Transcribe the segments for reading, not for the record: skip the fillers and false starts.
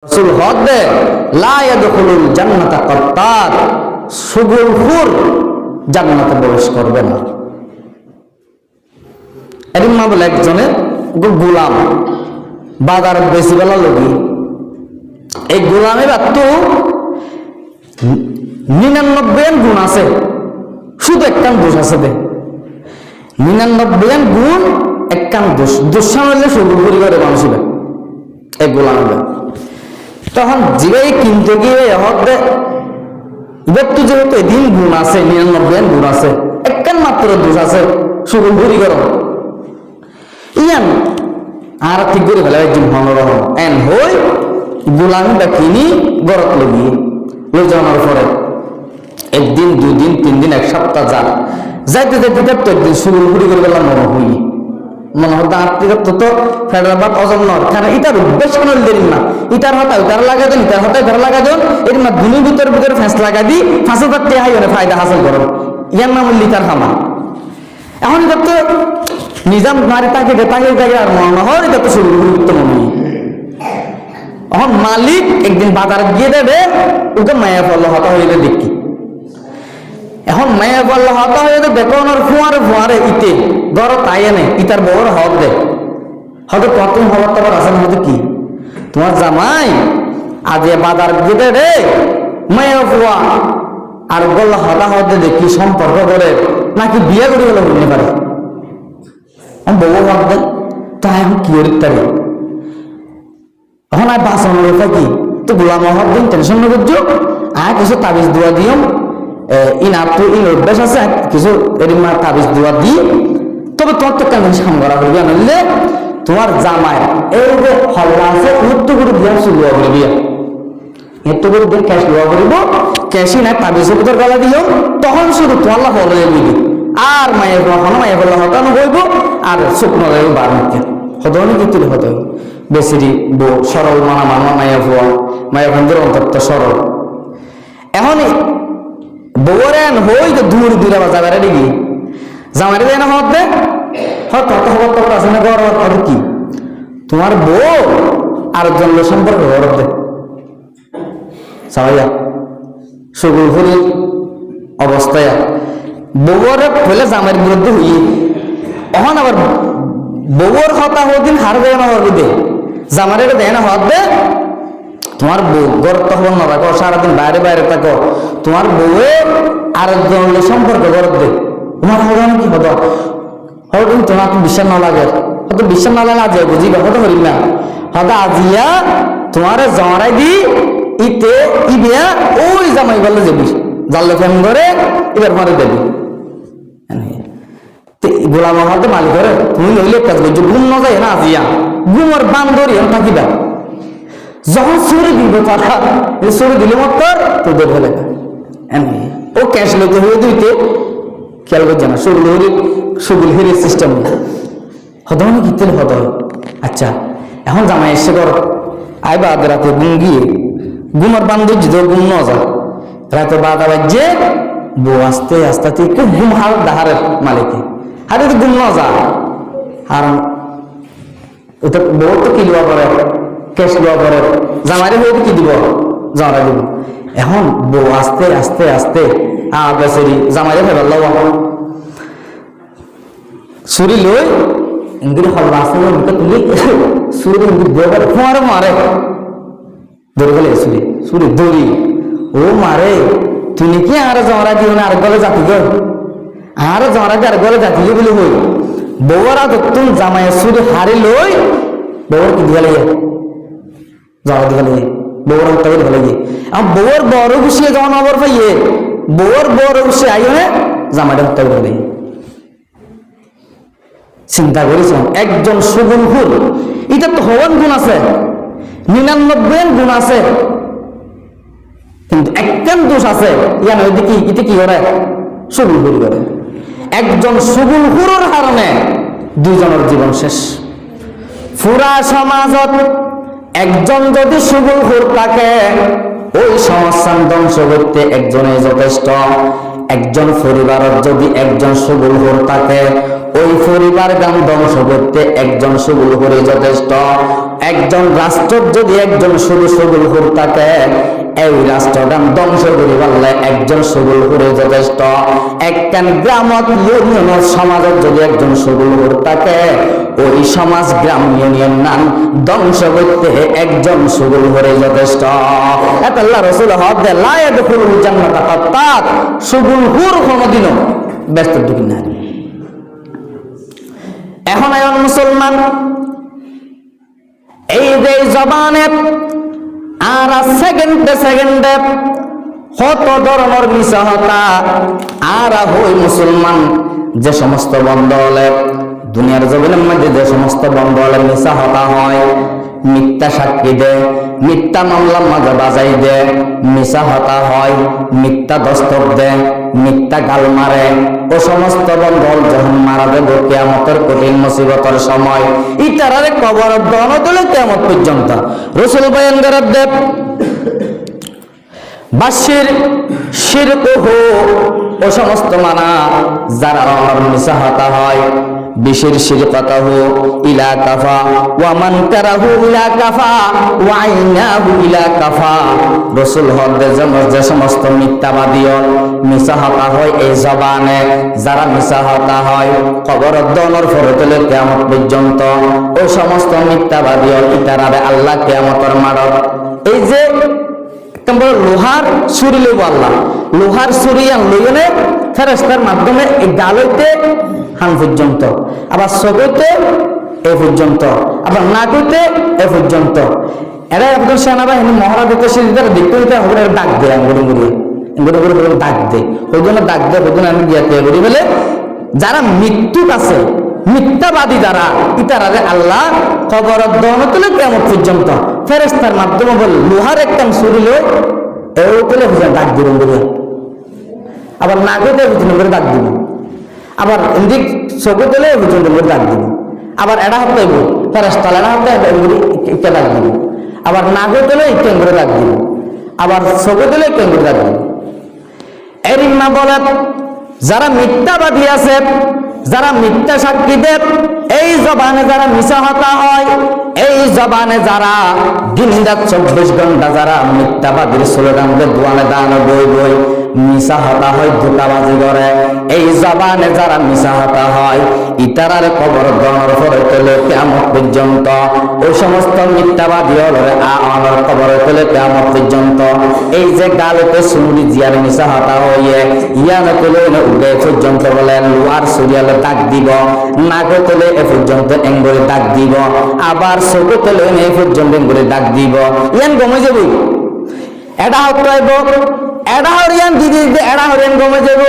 রাসূল হদ দে লা ইয়াদখুলুল জান্নাতা কাত্তাত, সুগুলখুর জান্নাতে প্রবেশ করবে না। এরকম মা বলে একজনে গোলাম বাজার বেশি বেলা লগি, এই গোলামের তো 99 গুণ আছে, শুধু একখান দোষ আছে দে। 99 গুণ একখান দোষ, দোষা হইলে সুগুল পরিবারে মানুষ হবে এই গোলাম। তখন জিগাই কিনতে গিয়ে হতে এবার তো যেহেতু এদিন গুণ আছে, 99 গুণ আছে, একখান মাত্র দোষ আছে সুগুল পরিবার ইয়ান আর ঠিক করে ফেলে একজন মনোরম এন হই গোলামি বা কিনি গরত লগিয়ে লই যাওয়ার পরে একদিন, 2 দিন, 3 দিন, 1 সপ্তাহ যাইতে যাইতে তো একদিন সুগুল ঘুরি করে গেলাম মনে হই মনে হতো আত্মীয়ত্ব তো ফেডারাবাদ অজম নয়, কারণ এটার বেশ কোনো দেরি না, ইটার হতায় তার লাগা দেন, ইটার হতায় তার লাগা দেন, এর না দুনির ভিতরে ফ্যাঁস লাগা দিই, ফাঁসে পাত্তে হাই ফায়দা হাসিল করেন, ইয়ার নাম লিটার খামা। এখন এটা তো নিজাম নারী তাকে আর মনে হয় এটা তো সুগুল ঘুরি করতে মনে হয়। এখন মালিক একদিন বাজারে গিয়ে দেবে, ওকে মায়া পড়লো হতা হইলে দেখি, এখন মায়া পড়লো হতা হয়ে দেখো ওনার ফুয়ারে ইতে ধরো তাই এনে ইতার বউর হক দে, হয়তো প্রথম হবার তোমার আছে না, কি তোমার জামাই আজ বাজার গিয়ে রে মায়া ফুয়া আর বললো হতা হতে দেখি সম্পর্ক করে নাকি বিয়ে করে হলে বলতে পারে বউ হক দেন, তাই এখন কি করতে পারি। এখন আর বাঁচানোর উপায় কি, তো গোলাম হক দিন টেনশন না করছো, আর কিছু তাবিজ দোয়া দিও, ইনার তো ইন অভ্যাস আছে, কিছু এরকম তাবিজ দোয়া দিই, তবে তোমার তো কেন সাম করা করবি আনলে তোমার জামাই এই যে হল্লা আছে উত্তর করে দিয়া শুরুয়া করে দিয়া এত করে দিয়ে ক্যাশ লোয়া করিব, ক্যাশই না তাবিজের ভিতর গলা দিও, তখন শুধু তোমার লাভ হলে বুঝি আর মায়ের কখনো মায়ের বললে হতানো হইব আর শুকনো লাগবে বার মুখে হতনি কিন্তু হতো বেশিরি বউ সরল মানা মামা মায়া ভুয়া মায়া বন্ধুর অন্তত সরল। এখন বউরেন হই তো দূর দূরে বাজাবে দেখি জামাই দেয় না হতে হয়তো হত খবর আছে না গর হত কি তোমার বউ আরেকজন লোক সম্পর্কে গরব দে সবাইয়া সুগুল ঘুরি অবস্থায় বউরে ফেলে জামাইয়ের বিরুদ্ধে হই, এখন আবার বউর হতা হদিন হার দেয় না হবি দে জামাইরে দেয় না হত দে, তোমার বউ গরব তো খবর না রাখো, সারাদিন বাইরে বাইরে থাকো, তোমার বউয়ে আরেকজন লোক সম্পর্কে গরব দে, তোমার হবে কি হতো হয়তো তোমার বিশ্বাস না লাগে, হয়তো বিশ্বাস না লাগে আজিয়া বুঝি হতো করি না হয়তো আজিয়া তোমার জমারাই দি ইতে ইবিয়া ওই জামাই বললে যাবি জানলে ফোন করে এবার মারে দেবি গোলাম হয়তো মালিক করে তুমি নইলে কাজ করছো ঘুম না যায় না আজিয়া ঘুমার বান্দরি থাকিবা যখন সরে দিব তারা সরে দিলে মত তোদের ফেলে ও ক্যাশ লোক হয়ে দিতে খেয়াল করছে না সুগুল হিরের সিস্টেম হত মানে কি তেল হত। আচ্ছা এখন জামাই এসে কর আইবা আধ রাতে ঘুম গিয়ে ঘুমার বান্ধব যদি ঘুম ন যা রাতে 12টা বাজছে বউ আস্তে আস্তে খুব ঘুম হার দাহারের মালিকে আরে তো ঘুম ন যা আর ওটা বউ তো কি দেওয়া করে ক্যাশ দেওয়া করে জামাইরে হয়ে কি দিব জামাই দিব। এখন বউ আস্তে আস্তে আস্তে বেচারি জামাইরে ফেরাল ছুরি লই ইংরেজি হল্লা আসতে তুলি ছুরি ফোয়ারে মারে ধরে গেলে ছুরি দড়ি ও মারে তুই কি আর জমরা দিও না আর গলে জাতি গো আর জমরা দিয়ে আর গলে জাতি বলে হই বউরা দত্তুন জামাইয়ের ছুরি হারি লই বউর কি দিয়ে লাগে জমরা দিয়ে লাগে বউর হত্যা করে ফেলে গিয়ে বউর বড় গুছিয়ে যখন আবার পাইয়ে বউর বড় গুছিয়ে আইও না জামাইটা হত্যা করে ফেলে। চিন্তা করেছিলাম একজন সুগুল ফুল এটা তো হওয়ার গুণ আছে 99 গুণ আছে কিন্তু একখান দোষ আছে ইয়ান ওইদিকে এটা কি করে সুগুল ফুল করে একজন সুগুল ফুলের কারণে 2 জনের জীবন শেষ। পুরা সমাজত একজন যদি সুগুল ফুল থাকে ওই সমস্যা ধ্বংস করতে একজনে যথেষ্ট, একজন পরিবারের যদি একজন সুগুল ফুল থাকে ওই পরিবার গান ধ্বংস করতে একজন সুগুল ফুলই যথেষ্ট। একজন রাষ্ট্র যদি একজন শুধু সগুল হুর থাকে, এই রাষ্ট্রটা ধ্বংস করি বললে একজন সগুল হুরে যথেষ্ট। একখান গ্রামত ইউনিয়নের সমাজত যদি একজন সগুল হুর থাকে, ওই সমাজ গ্রাম ইউনিয়ন নাম ধ্বংস করতে একজন সগুল হুরে যথেষ্ট। এত আল্লাহ রাসূল হদ লা ইয়াদখুলুল জান্নাতা কাত্তাত, সগুল হুর কোনদিনও ব্যস্ত ঢুকি না। এখন আয়ন মুসলমান, এই যে জবানে আর সেকেন্ডে সেকেন্ডে কত ধরনের মিছা হতা আর হই মুসলমান, যে সমস্ত বন্ধ হলে দুনিয়ার জমিনের মধ্যে যে সমস্ত বন্ধ হলে মিছা হতা হয়, মিথ্যা সাক্ষী দেয়, মিথ্যা মামলা মাঝে বাজাই দেয়, মিছা হতা হয়, মিথ্যা দস্তক দেয়, মিথ্যা গাল মারে, ও সমস্ত বন্ধল যখন মারা দেব কিয়ামতের কঠিন মুসিবতের সময়, ইতারারে কবর দন তুলে কিয়ামত পর্যন্ত রাসূল বয়ান করে দেব বাশির শিরকুহু, ও সমস্ত মানা যারা মিছা হতা হয়, বিশির শিরকাতাহু ইলা কাফা ওয়া মান কারাহু ইলা কাফা ওয়া আইনাহু ইলা কাফা। রাসূল হদে যে সমস্ত মিথ্যাবাদীও মিছা হতা হয় এই জবানে, যারা মিছা হতা হয় কবর দনর ফরতলে কিয়ামত পর্যন্ত, ও সমস্ত মিথ্যাবাদীও ইতারারে আল্লাহ কিয়ামতের মারত এই যে লোহার ছুরি লইব, আল্লাহ লোহার ছুরি লইনে ফেরেশতার মাধ্যমে এই গালইতে হান পর্যন্ত, আবার চোখতে এ পর্যন্ত, আবার নাকুতে এ পর্যন্ত। এরা একজন সেনাবাহিনী মহড়া দিতে দেখতে দিতে হবে ডাক দেয়, আঙ্গুরি মুড়ি ডাক দেয়, ওই জন্য ডাক দেয়, ওই জন্য আমি গিয়াতে করি বলে যারা মৃত্যু আছে মিথ্যাবাদী যারা ইতারারে আল্লাহ কবর দহন তুলে কিয়ামত পর্যন্ত ফেরেশতার মাধ্যমে বলে লোহার একটা ছুরি লই এও তুলে ডাক দিবেন বলে, আবার নাকুতে পর্যন্ত করে ডাক দিবেন, আবার এদিক চোখে তুলে পর্যন্ত করে ডাক দিবেন, আবার এড়া হতে হইব ফেরেশতা এড়া হতে ইটা ডাক দিবেন, আবার নাকে তুলে ইটা করে ডাক দিবেন, আবার চোখে তুলে ইটা করে ডাক দিবেন। এর মা বলে যারা মিথ্যাবাদী আছে, যারা মিথ্যা সাক্ষী দেব, এই জবানে যারা মিছা হতা হয়, এই জবানে যারা দিন রাত 24 ঘন্টা যারা মিথ্যাবাদীর স্লোগান দিয়ে দোয়ানে দান বই বই মিছা হতা হয়, ধোঁকাবাজি করে, এই জবানে যারা মিছা হতা হয় ইতারার কবর দনর পরে তোলে কিয়ামত পর্যন্ত, ওই সমস্ত মিথ্যাবাদী হলরে আমার কবর তোলে কিয়ামত পর্যন্ত। এই যে গালতে সুরি জিয়ার মিছা হতা হইয়ে ইয়ানে তোলে উঠে পর্যন্ত বলে লোয়ার সুরিয়ালে দাগ দিব, নাকে তোলে এ পর্যন্ত এঙ্গরে দাগ দিব, আবার চোখে তোলে এ পর্যন্ত এঙ্গরে দাগ দিব, ইয়ান গমে যাবি এটা হইব, এড়া হরিয়ান দিতে দিতে এড়া হরিয়ান গমে যাব,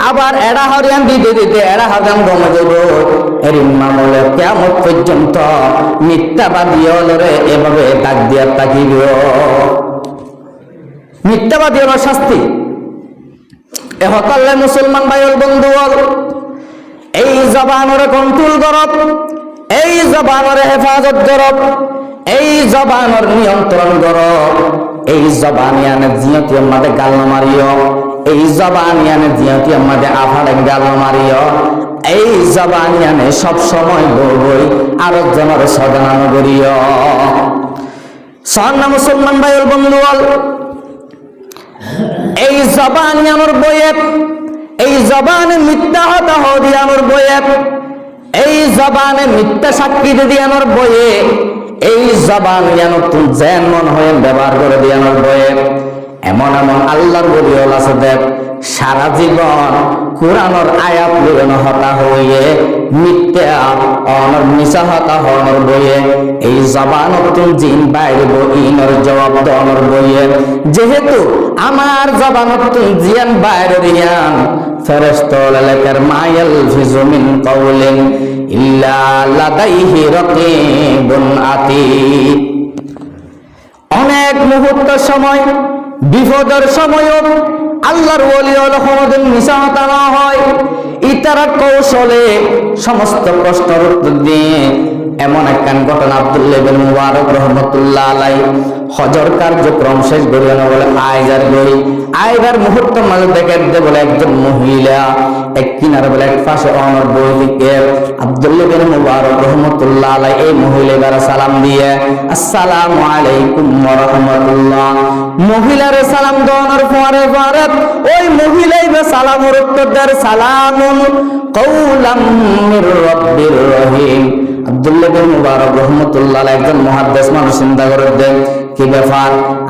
আবার এড়া হরিয়ান দিতে দিতে এড়া হরিয়ান গমে যাব। এর মামলে কিয়ামত পর্যন্ত মিথ্যাবাদী হলরে এভাবে দাগ দিয়া থাকিব। মিথ্যাবাদী হল শাস্তি। এ হকালে মুসলমান ভাইয়ের বন্ধু হল এই জবানরে কন্ট্রোল করব, এই জবানরে হেফাজত করব, এই জবানর নিয়ন্ত্রণ করব, এই জবানিয়ানে জিয়তি আমাদের গাল মারিও, এই জবানিয়ানে জিয়তি আমাদের আফারে গাল মারিও, এই জবানিয়ানে সব সময় বই আরো জনের সদান করিও। সন্না মুসলমান ভাইয়ের বন্ধু হল এই জবানিয়ানোর বইয়ে, এই জবানে মিথ্যা হতা হদিয়ানোর বইয়ে, এই জবানে মিথ্যা সাক্ষী দিয়ানোর বইয়ে, এই জবান তুই যেন মন হয়ে ব্যবহার করে দিয়ানোর বয়ে এমন এমন আল্লাহর বলিওয়াল আছে দেব সারা জীবন কোরআনের আয়াত লইন হতা হইয়ে মিথ্যা অনর মিছা হতা হওয়ার বইয়ে এই জবান তুই জিন বাইরব ইনর জবাব দনর বইয়ে, যেহেতু আমার জবান তুই জিয়ান বাইরে দিয়ান ফেরেশতা লেখার মায়াল ফিজু মিন কাউলিন ইল্লা লাদাইহি রাকিবুন আতীদ। অনেক মুহূর্ত সময় বিপদের সময়ও আল্লাহর ওলি হলো কোনদিন মিছা হতা না হয়, ইতারা কৌশলে সমস্ত প্রশ্নের উত্তর দিয়ে এমন একখান ঘটনা আব্দুল্লাহ ইবনে মুবারক রাহমাতুল্লাহ আলাইহি হজর কার্যক্রম শেষ করিয়া বলে আইজার গই আইবার মুহূর্ত মাঝে দেখে বলে একজন মহিলা এক কিনারে বলে এক পাশে অনর বই দিকে আব্দুল্লাহ বিন মুবারক রাহমাতুল্লাহ আলাইহি এই মহিলা এবারে সালাম দিয়ে আসসালামু আলাইকুম ওয়া রাহমাতুল্লাহ মহিলারে সালাম দেওয়ার পরে পরে ওই মহিলাই বা সালামের উত্তর দেয় সালামুন কাওলাম মির রাব্বির রহিম আব্দুল্লাহ বিন মুবারক রাহমাতুল্লাহ আলাইহি একজন মুহাদ্দিস মানুষ চিন্তা করে দেন কি ব্যাপার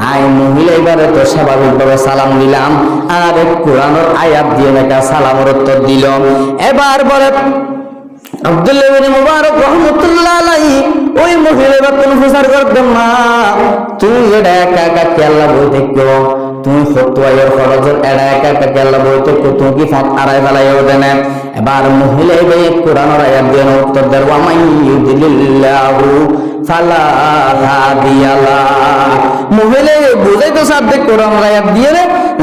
আই মহিলা এবারে তো স্বাভাবিকভাবে সালাম দিলাম আর কোরআনের আয়াত দিয়ে একটা সালামের উত্তর দিল এবার বলে আব্দুল্লাহ বিন মুবারক রাহমাতুল্লাহ আলাইহি ওই মহিলা বাতন প্রচার করতে মা তুই এটা একা একা কেল্লা বই দেখো তুই ফতোয়ায়ের খরচের এটা একা একা কেল্লা বই দেখো তুই কি ফত আড়াই ফেলাইও দেনে এবার মহিলা এই কোরআনের আয়াত দিয়ে উত্তর দেয় ওয়া মান ইউদিলিল্লাহু ফালা হাদিয়া লা মহিলা বুঝাইতো সাথে কোরআনের আয়াত দিয়ে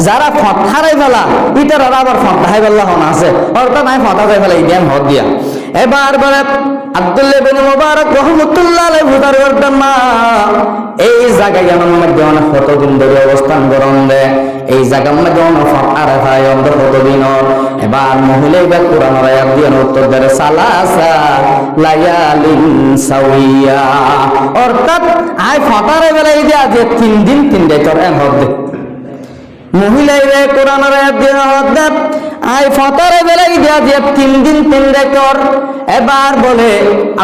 যারা ফত হারাই ফেলা ইটার আবার ফত হারাই ফেলা হন আছে অর্থাৎ নাই ফত হারাই ফেলা ইদেন হদ দিয়া এবার বলে আব্দুল্লাহ বিন মুবারক রাহমাতুল্লাহ আলাইহি বুঝার করতেন মা এই জায়গায় আমার মধ্যে অনেক কতদিন ধরে অবস্থান করন দে এই জায়গার মধ্যে অনেক ফাঁকা ভাই অন্ধ কতদিন এবার মহিলা এবার কোরআনের আয়াত দিয়ে উত্তর দেয় সালাসা লায়ালিন সাওয়িয়া অর্থাৎ আই ফাঁকারে বেলায় যে আজ 3 দিন 3 রাত এন হবে মহিলা এবার কোরআনের আয়াত দিয়ে হদ আই ফাঁকারে বেলায় যে আজ 3 দিন 3 রাত এবার বলে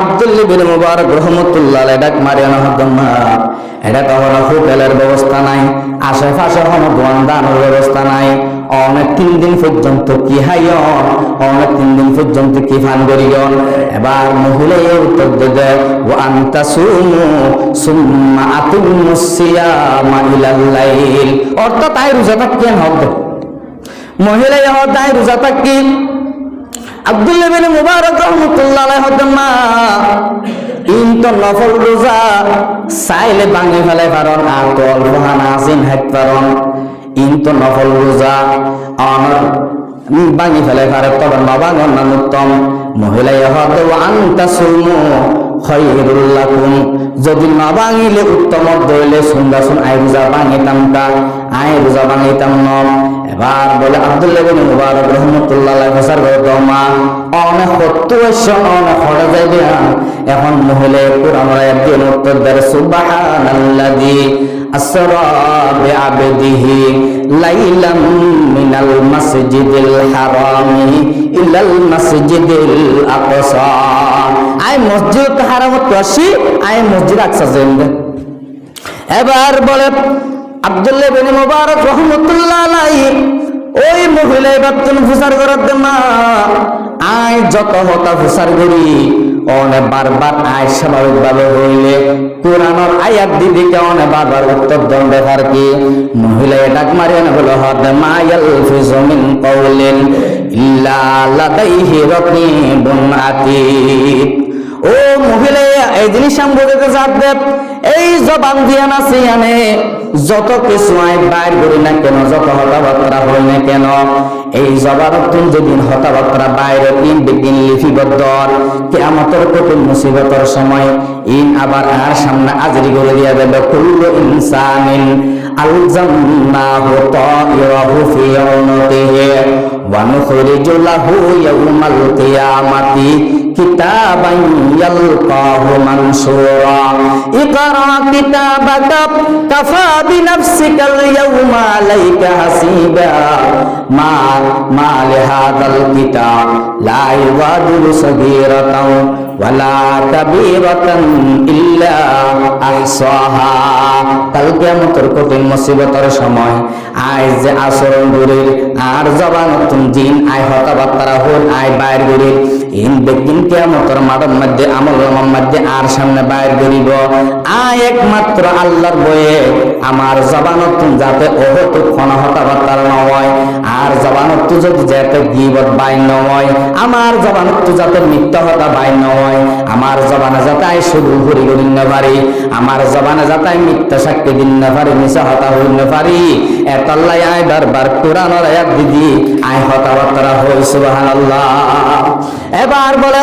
আব্দুল্লাহ বিন মুবারক রাহমাতুল্লাহ আলাইহি ডাক মারিয়ানা হদমা এটা তো আমার হোটেলের ব্যবস্থা নাই আশেপাশে কোনো দোকানদারের ব্যবস্থা নাই অনেক 3 দিন পর্যন্ত কি হাইয়ন অনেক 3 দিন পর্যন্ত কি ফান করিয়ন এবার মহিলা উত্তর দেয় ওয়া আনতা সুমু সুম্মা আতুমুস সিয়ামা ইলাল লাইল অর্থাৎ আই রোজা থাকেন হবে মহিলা হদাই রোজা থাকি আব্দুল্লাহ বিন মুবারক রাহমাতুল্লাহ আলাইহি হদমা ইনতো নফল রোজা সাইলে ভাঙে ফেলে পারন আর তো অল্প হানা আসিন হাইত পারন ইনতো নফল রোজা অনর ভাঙে ফেলে পারে তবে নবাগন উত্তম মহিলা হদ আনতা সুমু খায়রুল লাকুম যদি না ভাঙিলে উত্তম দইলে সুন্দর আই রোজা ভাঙিতাম কা আই রোজা ভাঙিতাম ন এবার বলে আব্দুল্লাহ বিন মুবারক রাহমাতুল্লাহ আলাইহি ফসর দমা অনেক সত্য অনেক হড়ে যাইবে এখন মহিলা কোরআনের আয়াত দিয়ে উত্তর দেয় সুবহানাল্লাযী আসরা বিআবদিহি লাইলাম মিনাল মাসজিদিল হারামি ইলাল মাসজিদিল আকসা আই মসজিদ হারামত আসি আই মসজিদ আকসা যাইবে এবার বলে আব্দুল্লাহ বিন মুবারক রাহমাতুল্লাহ আলাইহি ওই মহিলা বাতন ফুসার করার না আই যত হতা ফুসার করি অনেক বারবার আই স্বাভাবিকভাবে হইলে কোরআনের আয়াত দিদিকে অনেক বারবার উত্তর দেন দেখার কি মহিলা ডাক মারিয়া না বলে হদ মা ইয়ালফিজু মিন কাওলিন ইল্লা লাদাইহি রাকিবুন আতীদ ও মহিলা এই জিনিস আমি বলতে চাচ্ছি এই জবান দিয়া না সিয়ানে যত কিছু আই বাইর করি না কেন যত হতাবার্তা হই না কেন এই জবান তুমি যেদিন হতাবার্তা বাইরে তিন বিদিন লিপিবদ্ধর কিয়ামতের কঠিন মুসিবতের সময় ইন আবার আর সামনে হাজিরি করে দিয়া দেবে কুল্লু ইনসানিন আলজামনাহু তাইরাহু ফি উনকিহি ওয়া নুখরিজু লাহু ইয়াউমাল কিয়ামাতি কিতাবান ইয়ালকাহু মানসুরা ইকরা কিতাবাকা কাফা বিনাফসিকাল ইয়াউমা আলাইকা হাসিবা মা লিহাদাল কিতাব লা ইউগাদিরু সাগীরাতাও ওয়ালা কাবীরাতান ইল্লা আহসাহা কাল কিয়ামতের কঠিন মুসিবতের সময় আই যে আচরণ করিল আর জবান তুম দিন আই হতাবার্তা হল আই বাইর করিল ইন বেদিন কিয়ামতের মাঠের মধ্যে আমলনামার মধ্যে আর সামনে বাইর করিব আই একমাত্র আল্লাহর বয়ে আমার জবানত যাতে অহতুক্ষণ হতাবার্তা না হয় আর জবানত যদি যাতে গীবত বাইর না হয় আমার জবানত যাতে মিথ্যা হতা বাইর না হয় আমার জবানে যাতে আই শুধু ঘুরি ঘুরি না পারি আমার জবানে যাতে আই মিথ্যা সাক্ষী দিন না পারি মিছা হতা হই না পারি এতলাই আই বারবার কোরআনের আয়াত দিদি আই হতাবার্তা হই সুবহানাল্লাহ এবার বলে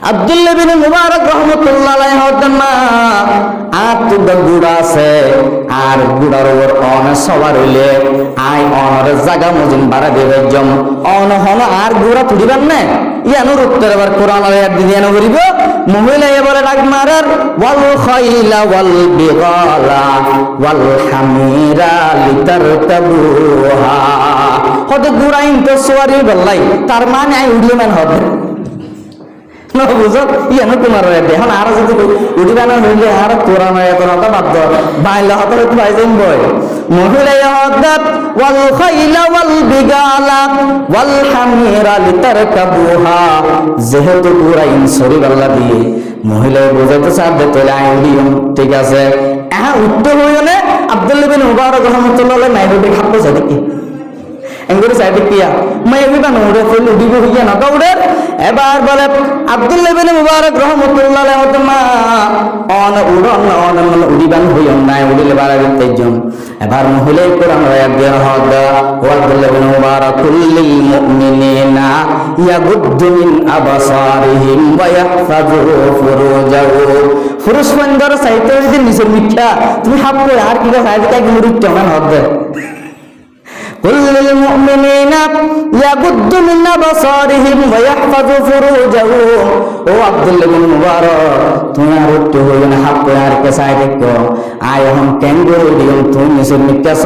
আব্দুল্লাহ বিন মুবারক রাহমাতুল্লাহ আলাইহি হদমা আত গুড়া আছে আর গুড়ার উপর অন সবার হইলে আই অনর জায়গা মজিন বাড়া দেবে জম অন হন আর গুড়া তুলিবেন না ইয়ানোর উত্তর এবার কোরআন আয়াত দিয়ে না করিব মহিলা এবারে ডাক মারার ওয়াল খাইলা ওয়াল বিগালা ওয়াল হামিরা লিতারতাবুহা হদ গুড়া ইনতো সওয়ারি বললাই তার মানে আই উড়িমান হবে না বুঝো ইয়ানো তোমার এখন আর যদি উড়িবানা হইলে আর কোরআন আয়াতের কথা বাদ দাও বাইলা হতে তো বাইজাইন বয় মহিলা ইয়াদাত ওয়াল খাইলা ওয়াল বিগালা ওয়াল হামিরা লিতারকাবুহা যেহেতু কুরাইন শরীর আল্লাহ দিয়ে মহিলা বোঝাতে চাবে তাহলে আই উড়িও ঠিক আছে হ্যাঁ উত্তর হইলে আব্দুল্লাহ বিন মুবারক রাহমাতুল্লাহ নাইরবি খাপো দেখি এঙ্গুরি সাইডে কিয়া মাই এবিবা নউরে ফুল উড়িব হইয়া না দৌড়ে এবার বলে আব্দুল্লাহ বিন মুবারক রাহমাতুল্লাহ আলাইহি ওয়াসাল্লাম অন উড়ন অন মানে উড়িবান হইন না উড়িলে বাড়াবে তেজন এবার মহিলা কোরআন আয়াত দিয়ে হদ ওয়া আব্দুল্লাহ বিন মুবারক কুল্লিল মুমিনিনা ইয়াগুদ্দু মিন আবসারিহিম ওয়া ইয়াহফাযু ফুরুজাহু ফুরুজ বন্ধর সাইতে যদি নিচে মিথ্যা তুমি হাবো আর কি সাইতে কাই মুড়ি কেমন হবে قل للمؤمنين يغضوا من أبصارهم ويحفظوا فروجهم ও আব্দুল্লাহ বিন মুবারক তুমি আর উঠতে হইবে না হাত আর কে সাই দেখো আয় এখন ক্যাঙ্গুরু দিন তুমি নিচের মিক্কাস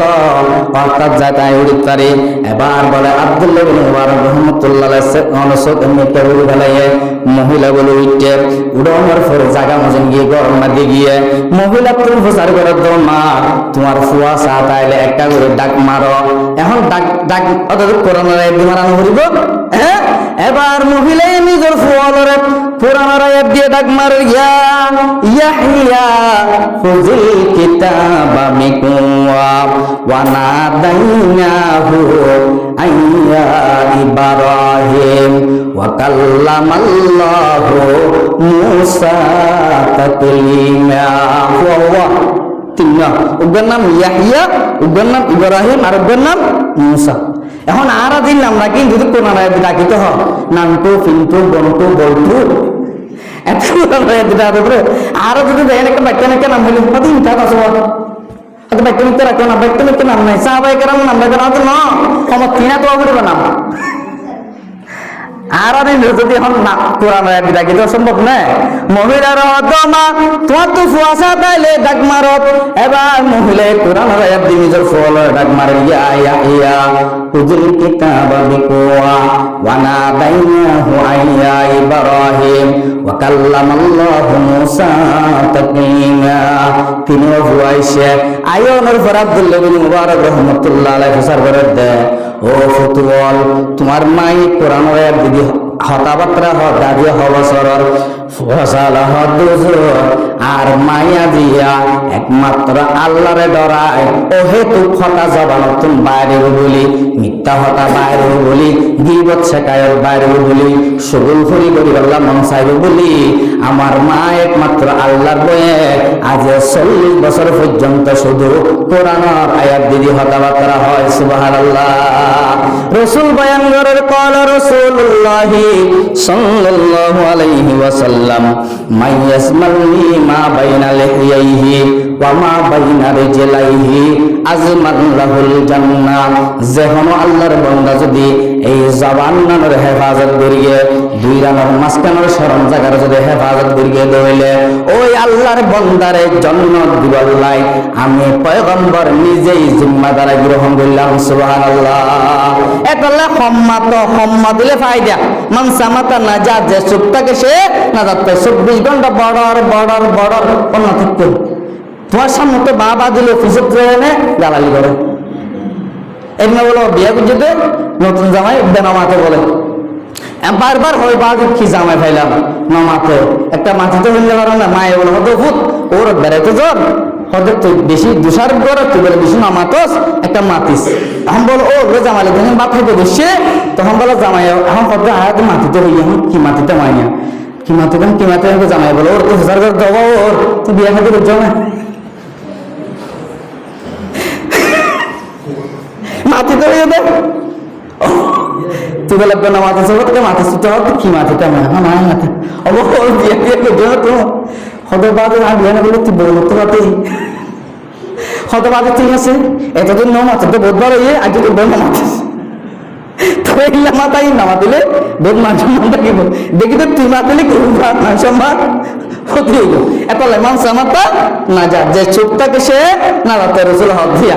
অর্থাৎ যাতায় উড়িতে পারে এবার বলে আব্দুল্লাহ বিন মুবারক রাহমাতুল্লাহ আলাইহি অনসক মিক্কা উড়ি ফেলাইয়ে মহিলা বলে উঠে উড়ানোর পরে জায়গা মজন গিয়ে গরম মাঝে গিয়ে মহিলা তুমি প্রচার করে দাও মা তোমার ফুয়া সাত আইলে একটা করে ডাক মারো এখন ডাক ডাক অত কোরআন আয়াত দিয়ে মারানো হইব হ্যাঁ এবার মহিলাই নিজের ফুয়ালরে কোরআন আয়াত দিয়ে ডাক মারে ইয়াহিয়া খুযিল কিতাবা মিকুয়া ওয়া নাদাইনাহু আইয়া ইব্রাহিম ওয়া কাল্লামাল্লাহু মূসা তাকলিমা ওয়া তিনটা ওর নাম ইয়াহিয়া ওর নাম ইব্রাহিম আর ওর নাম মূসা এখন আর দিন নাম রাখি যদি কোরআন আয়াত ডাকিতে হয় নামটো ফিনটো বনটো বলটো এত কোরআন আয়াত দিতে হবে আর যদি দেখেন একটা বাক্য নাম বলি কতদিন তা আছে এত বাক্য নিতে রাখো না বাক্য নিতে নাম নাই সাহাবায়ে কেরাম নাম রাখো না তো না আমার তিনা তো হবে নাম আর দিন যদি এখন না কোরআন আয়াত ডাকিতে সম্ভব না মহিলার দমা তোমার তো ফুয়াশা তাইলে ডাক মারত এবার মহিলা কোরআন আয়াত দিয়ে নিজের ফুয়াল ডাক মারে ইয়া খুযিল কিতাবা বিকুয়া ওয়া নাদাইনাহু আইয়া ইব্রাহিম ওয়া কাল্লামাল্লাহু মূসা তাকলিমা তিনি ফুয়াইছে আয়নের পর আব্দুল্লাহ বিন মুবারক রাহমাতুল্লাহ আলাইহি ফসর করে দে ও ফুতুল তোমার মাই কোরআন আয়াত দিয়ে হতাবাত্রা দাঁড়িয়ে হবসরর ফসালা হদুজুর আর মায়া দিয়া একমাত্র আল্লাহরে ডরায় ও হেতু হতা জবান তুমি বাইরে বলি মিথ্যা হতা বাইরে বলি গীবত শেখায়ত বাইরে বলি সগুল ফুরি করি আল্লাহ মন চাইব বলি আমার মা একমাত্র আল্লাহর বয়ে আজ 40 বছর পর্যন্ত শুধু কোরআনের আয়াত দিয়ে হতাবাত্রা হয় সুবহানাল্লাহ রাসূল বয়ান করেন قال رسول الله صلى الله عليه وسلم من يسمعني ما بين لحييه وما بين رجليه أزمن له الجنة যেন আল্লাহর বান্দা যদি এই জবান নামের হেফাজত করিয়ে দুই রানের মাঝখানের শরম জায়গার যদি হেফাজত করিয়ে দইলে ওই আল্লাহর বান্দারে জান্নাত দিবাল্লাই আমি পয়গম্বর নিজেই জিম্মাদারি গ্রহণ করলাম সুবহানাল্লাহ এতলা সম্মা দিলে ফায়দা মান সামাতা নাজাত যে সুক্তাকে সে নাজাত পায় 24 ঘন্টা বর্ডার অন্য থাকতে তোমার সামনে তো বাবা দিলে ফিসে ট্রেনে গালালি করে এমনি বলো বিয়ে করতে নতুন জামাই বেনামাতে বলে বারবার হয় বাজু কি জামাই ফাইলাম নামাতে একটা মাথাতে হইলে পারো না মায়ে বলে হতো ভূত ওর বেড়াইতে জ্বর হয়তো তুই বেশি দুসার করে তুই বলে বেশি নামাতস একটা মাতিস এখন বলো ও রে জামাইলে যখন বাপ হইতে বসে তখন বলো জামাই এখন কত হাত মাটিতে হই এখন কি মাটিতে মাই না কি মাটিতে জামাই বলো ওর তো হুসার করে দেবো ওর তুই বিয়ে খাতে করছো না মাটিতে হয়ে যাবে তুই লাগবে না মাথা সব থেকে মাথা সুতো হতে কি মাথাটা না না মাথা অবকর দিয়ে দিয়ে করে তো হতে বাদে আর বিয়ে না বলে তুই বল তো রাতেই হতে বাদে ঠিক আছে এতদিন ন মাথা তো বুধবার ইয়ে আজ তো বল মাথা তো এগুলা মাথায় নামা দিলে বোধ মাঝে মাথা কি দেখি তো তুই মাথা দিলে কেউ না সম্মান হতে হইল এত লেমান সামাতা না যা যে চোখটাকে সে না রাতে রসুল হাত দিয়া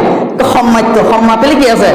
সম্মাত সম্মা পেলে কি আছে